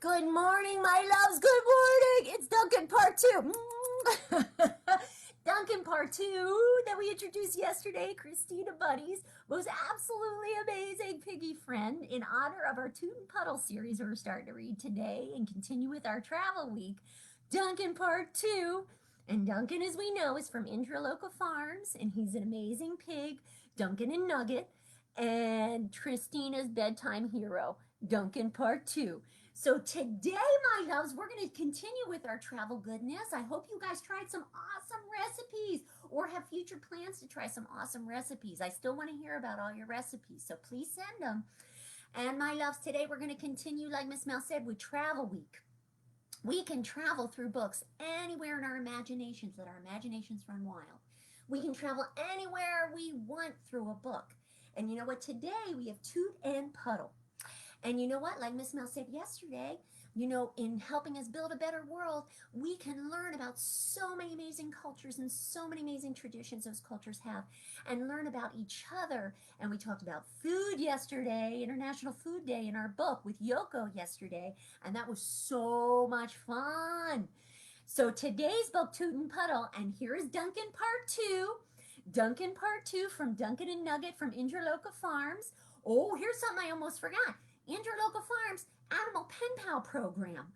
Good morning, my loves. Good morning. It's Duncan part two. Duncan part two that we introduced yesterday, Christina Bunny's most absolutely amazing piggy friend, in honor of our Toot and Puddle series we're starting to read today and continue with our travel week. Duncan part two. And Duncan, as we know, is from Intralocal Farms, and he's an amazing pig, Duncan and Nugget, and Christina's bedtime hero, Duncan part two. So today, my loves, we're going to continue with our travel goodness. I hope you guys tried some awesome recipes or have future plans to try some awesome recipes. I still want to hear about all your recipes, so please send them. And my loves, today we're going to continue, like Miss Mel said, with Travel Week. We can travel through books anywhere in our imaginations. Let our imaginations run wild. We can travel anywhere we want through a book. And you know what? Today we have Toot and Puddle. And you know what? Like Miss Mel said yesterday, you know, in helping us build a better world, we can learn about so many amazing cultures and so many amazing traditions those cultures have, and learn about each other. And we talked about food yesterday, International Food Day, in our book with Yoko yesterday, and that was so much fun. So today's book, Toot and Puddle, and here is Duncan part two. Duncan part two from Duncan and Nugget from Intralocal Farms. Oh, here's something I almost forgot. Intralocal Farms Animal Pen Pal program.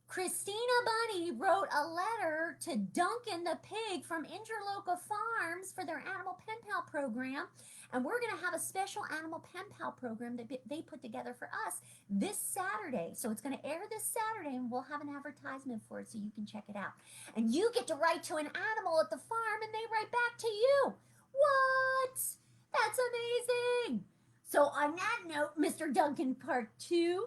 Christina Bunny wrote a letter to Duncan the pig from Intralocal Farms for their Animal Pen Pal program, and we're going to have a special Animal Pen Pal program that they put together for us this Saturday. So it's going to air this Saturday, and we'll have an advertisement for it so you can check it out. And you get to write to an animal at the farm, and they write back to you. What? That's amazing. So on that note, Mr. Duncan part two,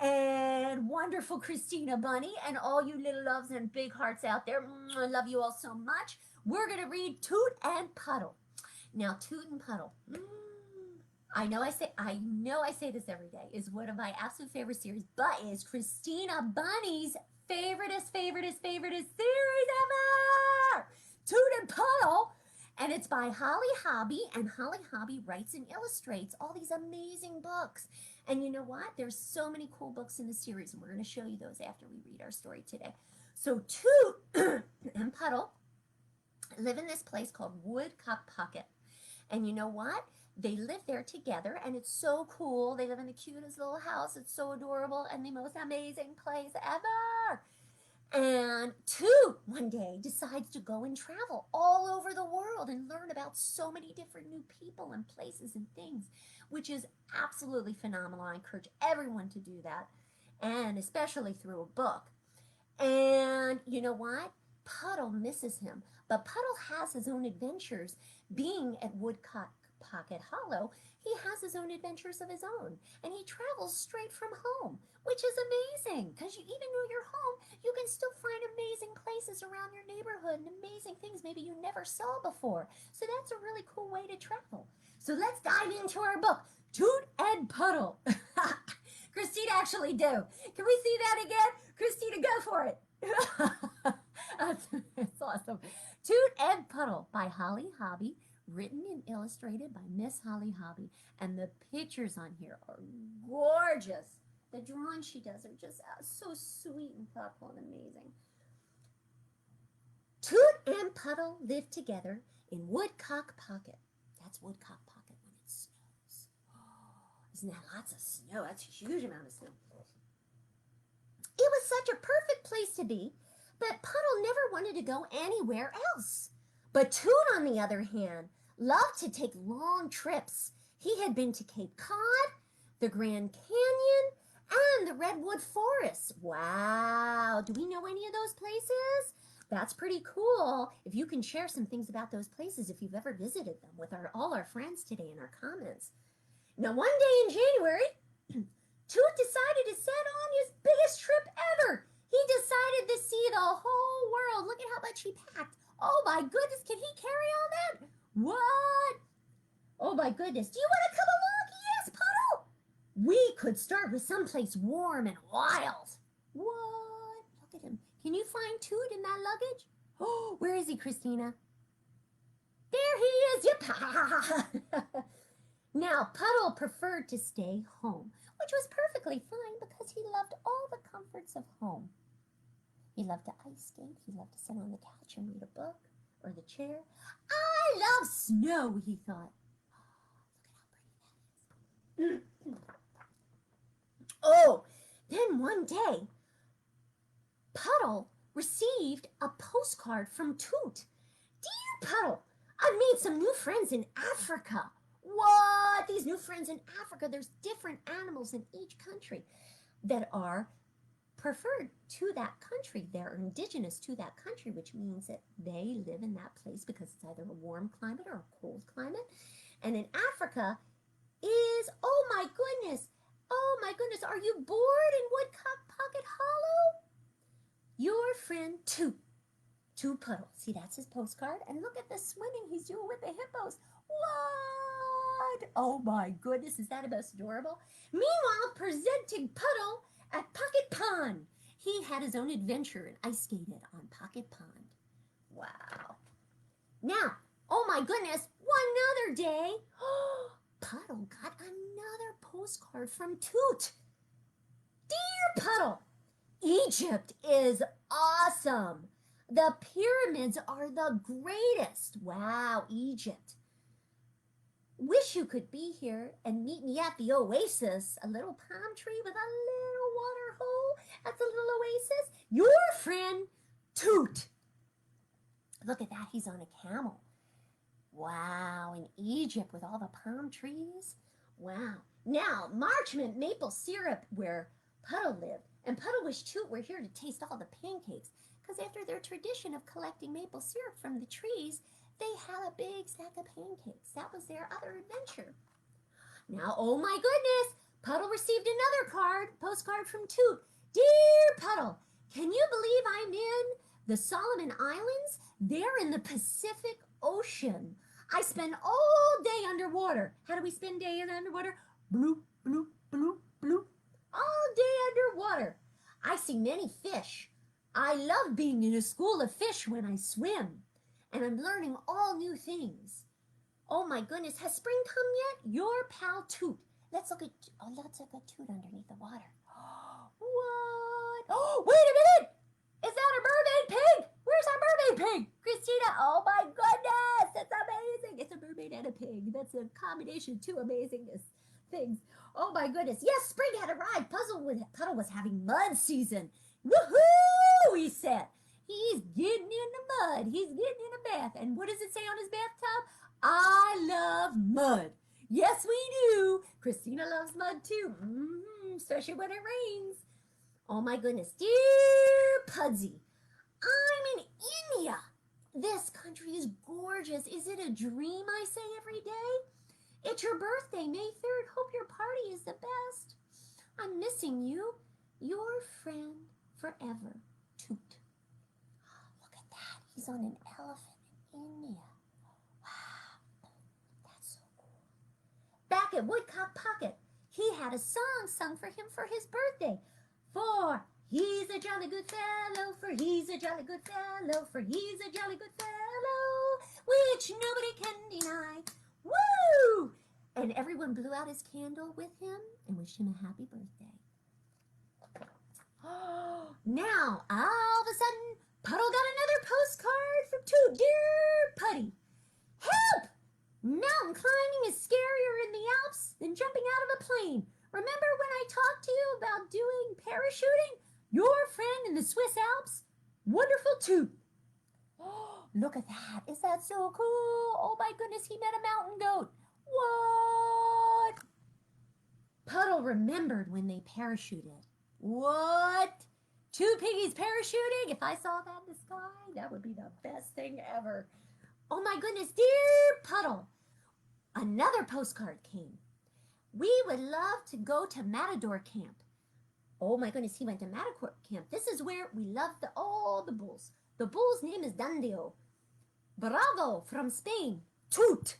and wonderful Christina Bunny, and all you little loves and big hearts out there, I love you all so much. We're going to read Toot and Puddle. Now, Toot and Puddle, I know I say this every day, is one of my absolute favorite series, but is Christina Bunny's favoriteest series ever. Toot and Puddle. And it's by Holly Hobbie, and Holly Hobbie writes and illustrates all these amazing books. And you know what? There's so many cool books in the series, and we're going to show you those after we read our story today. So Toot and Puddle live in this place called Woodcock Pocket. And you know what? They live there together, and it's so cool. They live in the cutest little house. It's so adorable, and the most amazing place ever. And Toot one day decides to go and travel all over the world and learn about so many different new people and places and things, which is absolutely phenomenal. I encourage everyone to do that, and especially through a book. And you know what? Puddle misses him, but Puddle has his own adventures. Being at Woodcock Pocket Hollow, he has his own adventures of his own, and he travels straight from home, which is amazing, because even though you're home, you can still find amazing places around your neighborhood and amazing things maybe you never saw before. So that's a really cool way to travel. So let's dive into our book, Toot and Puddle. Christina actually do. Can we see that again? Christina, go for it. That's awesome. Toot and Puddle by Holly Hobbie, written and illustrated by Miss Holly Hobbie. And the pictures on here are gorgeous. The drawings she does are just so sweet and thoughtful and amazing. Toot and Puddle live together in Woodcock Pocket. That's Woodcock Pocket when it snows. Oh, isn't that lots of snow? That's a huge amount of snow. It was such a perfect place to be, but Puddle never wanted to go anywhere else. But Toot, on the other hand, loved to take long trips. He had been to Cape Cod, the Grand Canyon, and the Redwood Forest. Wow, do we know any of those places? That's pretty cool. If you can share some things about those places, if you've ever visited them, with all our friends today in our comments. Now, one day in January, Toot decided to set on his biggest trip ever. He decided to see the whole world. Look at how much he packed. Oh my goodness, can he carry all that? What? Oh my goodness, do you want to come along? He asked Puddle. We could start with someplace warm and wild. What? Look at him. Can you find Toot in that luggage? Oh, where is he, Christina? There he is. Yep. Now, Puddle preferred to stay home, which was perfectly fine because because he loved all the comforts of home. He loved to ice skate. He loved to sit on the couch and read a book or the chair. I love snow, he thought. Oh, look at how pretty that is. Oh, then one day, Puddle received a postcard from Toot. Dear Puddle, I've made some new friends in Africa. What? These new friends in Africa, there's different animals in each country that are preferred to that country. They're indigenous to that country, which means that they live in that place because it's either a warm climate or a cold climate. And in Africa is, oh my goodness, are you bored in Woodcock Pocket Hollow? Your friend Toot Puddle. See, that's his postcard. And look at the swimming he's doing with the hippos. What? Oh my goodness, is that most adorable? Meanwhile, presenting Puddle at Pocket Pond. He had his own adventure and ice skated on Pocket Pond. Wow. Now, oh my goodness, one other day, Puddle got another postcard from Toot. Dear Puddle, Egypt is awesome. The pyramids are the greatest. Wow, Egypt. Wish you could be here and meet me at the oasis, a little palm tree with a little water hole at the little oasis. Your friend, Toot. Look at that, he's on a camel. Wow, in Egypt with all the palm trees. Wow. Now, Marchment maple syrup where Puddle lived. And Puddle wished Toot were here to taste all the pancakes, because after their tradition of collecting maple syrup from the trees, they had a big stack of pancakes. That was their other adventure. Now, oh my goodness, Puddle received another postcard from Toot. Dear Puddle, can you believe I'm in the Solomon Islands? They're in the Pacific Ocean. I spend all day underwater. How do we spend day in underwater? Bloop, bloop, bloop, bloop. All day underwater. I see many fish. I love being in a school of fish when I swim. And I'm learning all new things. Oh my goodness, has spring come yet? Your pal Toot. Let's look at Toot underneath the water. What? Oh, wait a minute! Is that a mermaid pig? Where's our mermaid pig? Christina, oh my goodness, it's amazing. It's a mermaid and a pig. That's a combination of two amazingness things. Oh my goodness. Yes, spring had arrived. Puddle was having mud season. Woohoo, he said. He's getting in the mud. He's getting in a bath. And what does it say on his bathtub? I love mud. Yes, we do. Christina loves mud too, especially when it rains. Oh my goodness. Dear Pudsey, I'm in India. This country is gorgeous. Is it a dream, I say every day? It's your birthday, May 3rd. Hope your party is the best. I'm missing you. Your friend forever, Toot. Look at that. He's on an elephant in India. Wow. That's so cool. Back at Woodcock Pocket, he had a song sung for him for his birthday. For he's a jolly good fellow, for he's a jolly good fellow, for he's a jolly good fellow, which nobody can deny. Woo! And everyone blew out his candle with him and wished him a happy birthday. Now, all of a sudden, Puddle got another postcard from Toot. Dear Putty, help! Mountain climbing is scarier in the Alps than jumping out of a plane. Remember when I talked to you about doing parachuting? Your friend in the Swiss Alps, wonderful Toot. Oh, look at that. Is that so cool? Oh my goodness, he met a mountain goat. What? Puddle remembered when they parachuted. What? Two piggies parachuting? If I saw that in the sky, that would be the best thing ever. Oh my goodness, dear Puddle. Another postcard came. We would love to go to Matador Camp. Oh my goodness, he went to Matador Camp. This is where we love all the bulls. The bull's name is Dandio. Bravo from Spain, Toot.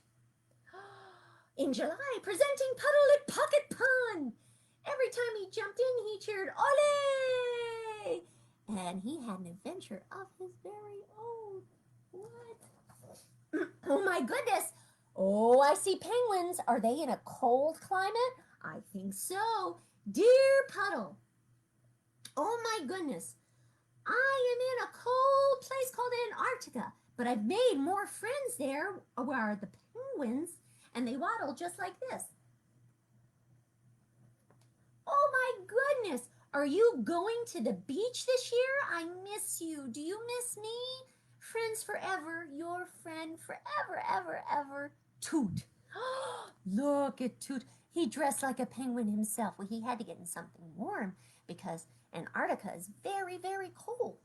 In July, presenting Puddle at Pocket Pond. Every time he jumped in, he cheered, Ole! And he had an adventure of his very own. What? Oh my goodness. Oh, I see penguins. Are they in a cold climate? I think so. Dear Puddle, Oh my goodness. I am in a cold place called Antarctica, but I've made more friends there where are the penguins, and they waddle just like this. Oh my goodness. Are you going to the beach this year? I miss you. Do you miss me? Friends forever, your friend forever, ever, ever, Toot. Look at Toot. He dressed like a penguin himself. Well, he had to get in something warm because Antarctica is very, very cold.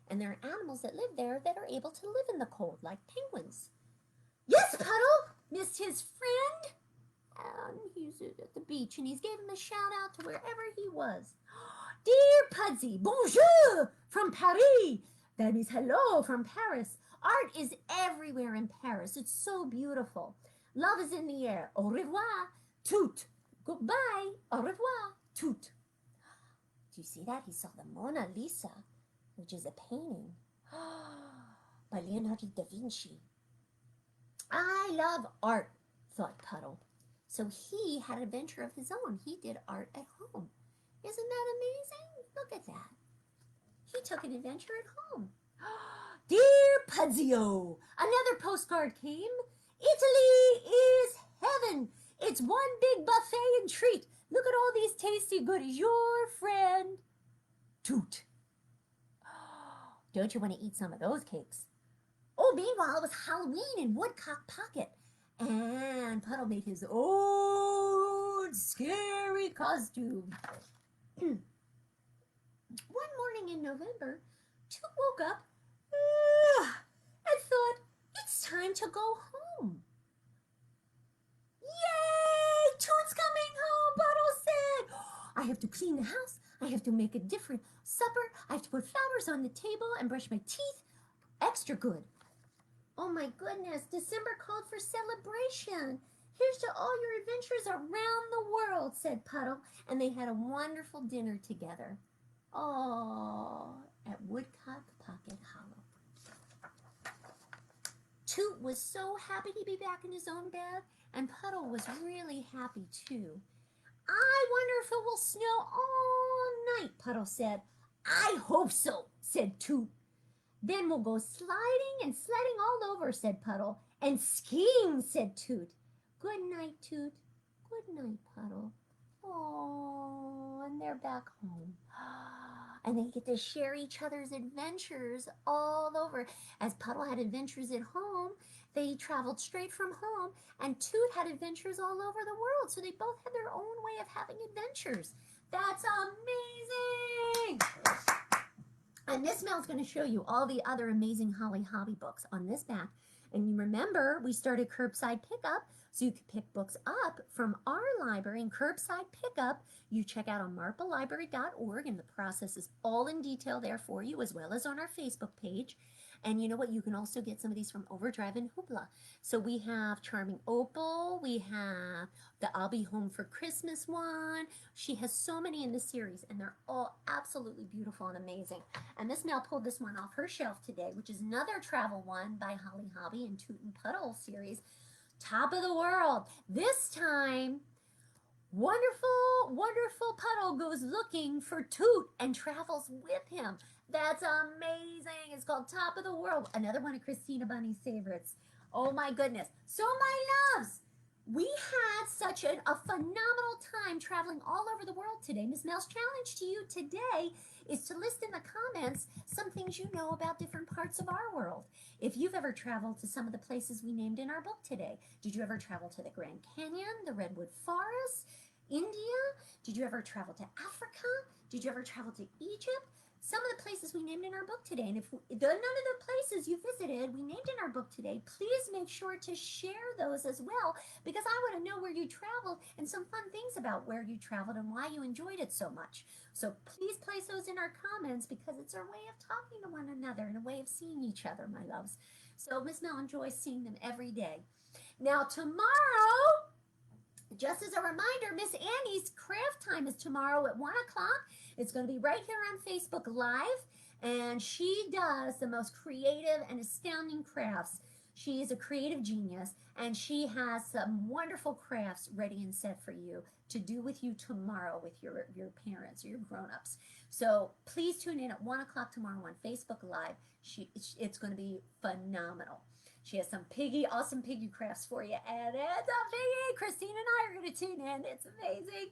And there are animals that live there that are able to live in the cold, like penguins. Yes, Puddle missed his friend. And he's at the beach, and he's giving a shout out to wherever he was. Dear Pudsey, bonjour from Paris. That means hello from Paris. Art is everywhere in Paris. It's so beautiful. Love is in the air. Au revoir, Toot. Goodbye. Au revoir, Toot. Do you see that? He saw the Mona Lisa, which is a painting by Leonardo da Vinci. I love art, thought Puddle. So he had an adventure of his own. He did art at home. Isn't that amazing? Look at that. He took an adventure at home. Dear Pudzio, another postcard came. Italy is heaven. It's one big buffet and treat. Look at all these tasty goodies. Your friend, Toot. Don't you want to eat some of those cakes? Oh, meanwhile, it was Halloween in Woodcock Pocket. And Puddle made his own scary costume. One morning in November, Toot woke up and thought, it's time to go home. Yay! Toot's coming home, Puddle said. I have to clean the house. I have to make a different supper. I have to put flowers on the table and brush my teeth. Extra good. Oh my goodness, December called for celebration. Here's to all your adventures around the world, said Puddle, and they had a wonderful dinner together. Oh, at Woodcock Pocket Hollow. Toot was so happy to be back in his own bed, and Puddle was really happy too. I wonder if it will snow all night, Puddle said. I hope so, said Toot. Then we'll go sliding and sledding all over, said Puddle. And skiing, said Toot. Good night, Toot. Good night, Puddle. Oh, and they're back home. And they get to share each other's adventures all over. As Puddle had adventures at home, they traveled straight from home. And Toot had adventures all over the world. So they both had their own way of having adventures. That's amazing! And Miss Mel's going to show you all the other amazing Holly Hobbie books on this back. And you remember, we started curbside pickup, so you could pick books up from our library. And curbside pickup, you check out on marplelibrary.org, and the process is all in detail there for you, as well as on our Facebook page. And you know what? You can also get some of these from Overdrive and Hoopla. So we have Charming Opal. We have the I'll Be Home for Christmas one. She has so many in this series, and they're all absolutely beautiful and amazing. And Miss Mel pulled this one off her shelf today, which is another travel one by Holly Hobbie and Toot and Puddle series. Top of the World. This time, wonderful, wonderful Puddle goes looking for Toot and travels with him. That's amazing. It's called Top of the World. Another one of Christina Bunny's favorites. Oh my goodness. So my loves, we had such a phenomenal time traveling all over the world today. Miss Mel's challenge to you today is to list in the comments some things you know about different parts of our world. If you've ever traveled to some of the places we named in our book today. Did you ever travel to the Grand Canyon, the Redwood Forest, India? Did you ever travel to Africa? Did you ever travel to Egypt? Some of the places we named in our book today, and if none of the places you visited we named in our book today, please make sure to share those as well, because I want to know where you traveled and some fun things about where you traveled and why you enjoyed it so much. So please place those in our comments, because it's our way of talking to one another and a way of seeing each other, my loves. So Miss Mel enjoys seeing them every day. Now tomorrow, just as a reminder, Miss Annie's craft time is tomorrow at 1 o'clock. It's going to be right here on Facebook Live, and she does the most creative and astounding crafts. She is a creative genius, and she has some wonderful crafts ready and set for you to do with you tomorrow with your parents or your grown-ups. So please tune in at 1 o'clock tomorrow on Facebook Live. It's going to be phenomenal. She has some awesome piggy crafts for you, and it's a biggie. Christine and I are going to tune in. It's amazing.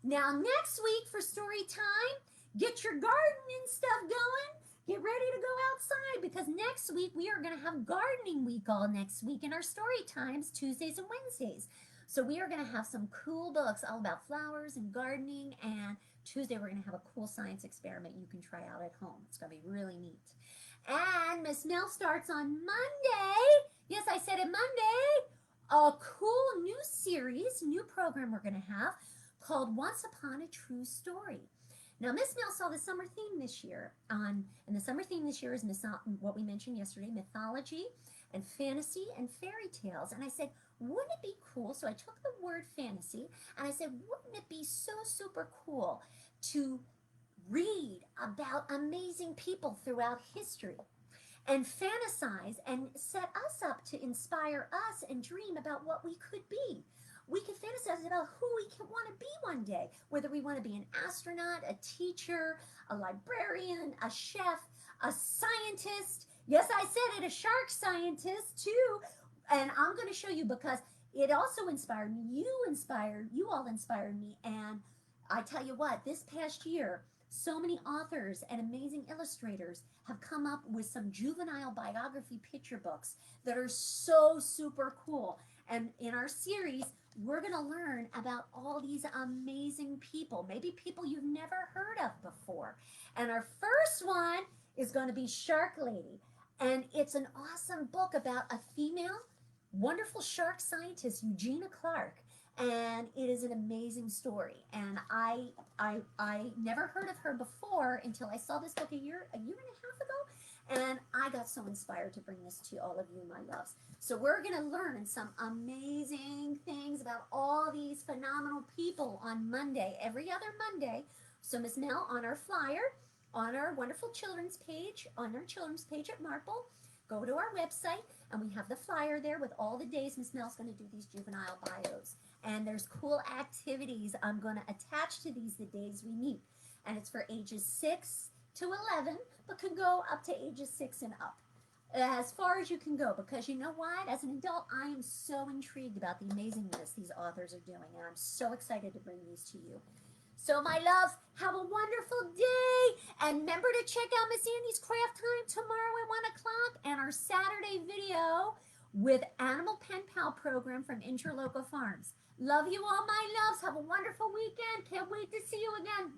Now, next week for story time, get your gardening stuff going. Get ready to go outside, because next week we are going to have gardening week all next week in our story times, Tuesdays and Wednesdays. So we are going to have some cool books all about flowers and gardening, and Tuesday we're going to have a cool science experiment you can try out at home. It's going to be really neat. And Miss Mel starts on Monday. Yes, I said it, Monday. A cool new series, new program we're going to have called Once Upon a True Story. Now, Miss Mel saw the summer theme this year and the summer theme this year is what we mentioned yesterday, mythology and fantasy and fairy tales. And I said, wouldn't it be cool? So I took the word fantasy and I said, wouldn't it be so super cool to read about amazing people throughout history and fantasize and set us up to inspire us and dream about what we could be? We can fantasize about who we can want to be one day, whether we want to be an astronaut, a teacher, a librarian, a chef, a scientist. Yes, I said it, a shark scientist too. And I'm going to show you, because it also inspired me. You all inspired me. And I tell you what, this past year, so many authors and amazing illustrators have come up with some juvenile biography picture books that are so super cool. And in our series, we're going to learn about all these amazing people, maybe people you've never heard of before. And our first one is going to be Shark Lady. And it's an awesome book about a female, wonderful shark scientist, Eugenia Clark. And it is an amazing story. And I never heard of her before until I saw this book a year and a half ago. And I got so inspired to bring this to all of you, my loves. So we're going to learn some amazing things about all these phenomenal people on Monday, every other Monday. So Miss Mel, on our flyer, on our wonderful children's page, at Marple, go to our website, and we have the flyer there with all the days Miss Mel's going to do these juvenile bios. And there's cool activities I'm going to attach to these the days we meet. And it's for ages 6 to 11, but can go up to ages 6 and up. As far as you can go, because you know what? As an adult, I am so intrigued about the amazingness these authors are doing, and I'm so excited to bring these to you. So, my loves, have a wonderful day, and remember to check out Miss Andy's Craft Time tomorrow at 1 o'clock, and our Saturday video with Animal Pen Pal program from Interlocal Farms. Love you all, my loves. Have a wonderful weekend. Can't wait to see you again.